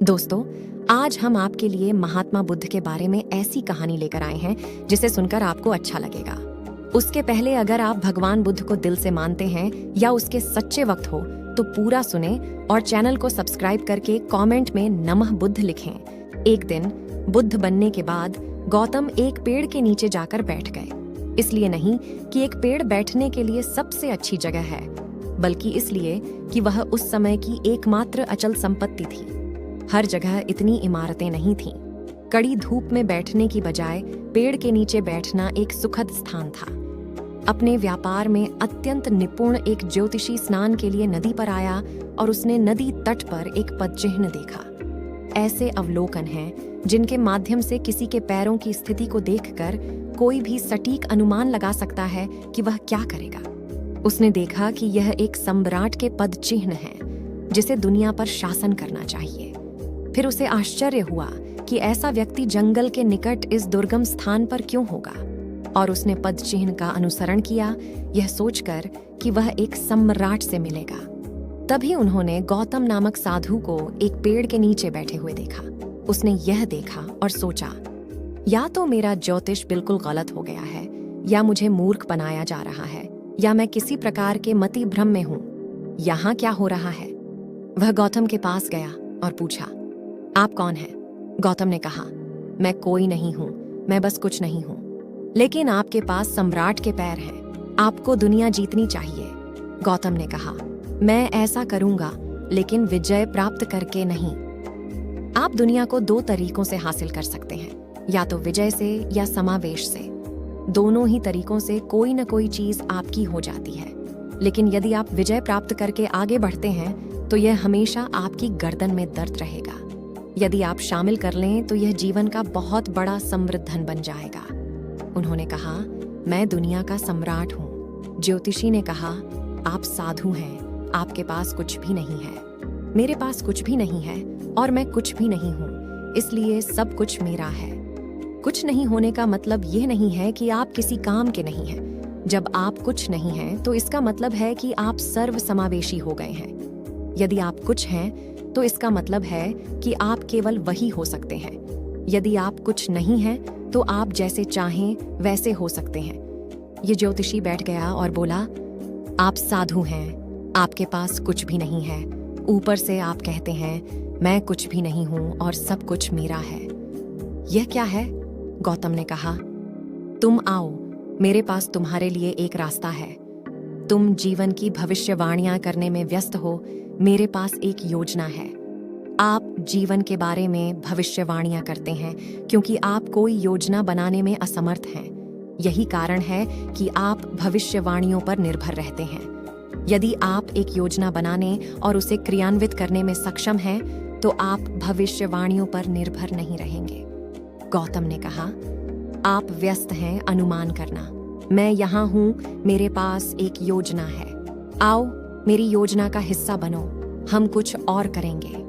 दोस्तों, आज हम आपके लिए महात्मा बुद्ध के बारे में ऐसी कहानी लेकर आए हैं जिसे सुनकर आपको अच्छा लगेगा। उसके पहले अगर आप भगवान बुद्ध को दिल से मानते हैं या उसके सच्चे वक्त हो तो पूरा सुने और चैनल को सब्सक्राइब करके कमेंट में नमः बुद्ध लिखें। एक दिन बुद्ध बनने के बाद गौतम एक पेड़ के नीचे जाकर बैठ गए। इसलिए नहीं कि एक पेड़ बैठने के लिए सबसे अच्छी जगह है, बल्कि इसलिए कि वह उस समय की एकमात्र अचल संपत्ति थी। हर जगह इतनी इमारतें नहीं थीं। कड़ी धूप में बैठने की बजाय पेड़ के नीचे बैठना एक सुखद स्थान था। अपने व्यापार में अत्यंत निपुण एक ज्योतिषी स्नान के लिए नदी पर आया और उसने नदी तट पर एक पदचिह्न देखा। ऐसे अवलोकन हैं जिनके माध्यम से किसी के पैरों की स्थिति को देखकर कोई भी सटीक अनुमान लगा सकता है कि वह क्या करेगा। उसने देखा कि यह एक सम्राट के पदचिह्न है जिसे दुनिया पर शासन करना चाहिए। फिर उसे आश्चर्य हुआ कि ऐसा व्यक्ति जंगल के निकट इस दुर्गम स्थान पर क्यों होगा, और उसने पदचिह्न का अनुसरण किया, यह सोचकर कि वह एक सम्राट से मिलेगा। तभी उन्होंने गौतम नामक साधु को एक पेड़ के नीचे बैठे हुए देखा। उसने यह देखा और सोचा, या तो मेरा ज्योतिष बिल्कुल गलत हो गया है, या मुझे मूर्ख बनाया जा रहा है, या मैं किसी प्रकार के मति भ्रम में हूँ। यहाँ क्या हो रहा है? वह गौतम के पास गया और पूछा, आप कौन हैं? गौतम ने कहा, मैं कोई नहीं हूँ, मैं बस कुछ नहीं हूँ। लेकिन आपके पास सम्राट के पैर हैं, आपको दुनिया जीतनी चाहिए। गौतम ने कहा, मैं ऐसा करूंगा, लेकिन विजय प्राप्त करके नहीं। आप दुनिया को दो तरीकों से हासिल कर सकते हैं, या तो विजय से या समावेश से। दोनों ही तरीकों से कोई न कोई चीज आपकी हो जाती है, लेकिन यदि आप विजय प्राप्त करके आगे बढ़ते हैं तो यह हमेशा आपकी गर्दन में दर्द रहेगा। यदि आप शामिल कर लें तो यह जीवन का बहुत बड़ा समृद्ध धन बन जाएगा। उन्होंने कहा, मैं दुनिया का सम्राट हूँ। ज्योतिषी ने कहा, आप साधु हैं, आपके पास कुछ भी नहीं है। मेरे पास कुछ भी नहीं है और मैं कुछ भी नहीं हूँ, इसलिए सब कुछ मेरा है। कुछ नहीं होने का मतलब यह नहीं है कि आप किसी काम के नहीं हैं। जब आप कुछ नहीं हैं तो इसका मतलब है कि आप सर्व समावेशी हो गए हैं। यदि आप कुछ हैं तो इसका मतलब है कि आप केवल वही हो सकते हैं। यदि आप कुछ नहीं हैं तो आप जैसे चाहें वैसे हो सकते हैं। ये ज्योतिषी बैठ गया और बोला, आप साधु हैं, आपके पास कुछ भी नहीं है। ऊपर से आप कहते हैं मैं कुछ भी नहीं हूं और सब कुछ मेरा है। यह क्या है? गौतम ने कहा, तुम आओ, मेरे पास तुम्हारे लिए एक रास्ता है। तुम जीवन की भविष्यवाणियां करने में व्यस्त हो, मेरे पास एक योजना है। आप जीवन के बारे में भविष्यवाणियां करते हैं क्योंकि आप कोई योजना बनाने में असमर्थ हैं। यही कारण है कि आप भविष्यवाणियों पर निर्भर रहते हैं। यदि आप एक योजना बनाने और उसे क्रियान्वित करने में सक्षम हैं, तो आप भविष्यवाणियों पर निर्भर नहीं रहेंगे। गौतम ने कहा, आप व्यस्त हैं अनुमान करना। मैं यहाँ हूँ, मेरे पास एक योजना है। आओ, मेरी योजना का हिस्सा बनो, हम कुछ और करेंगे।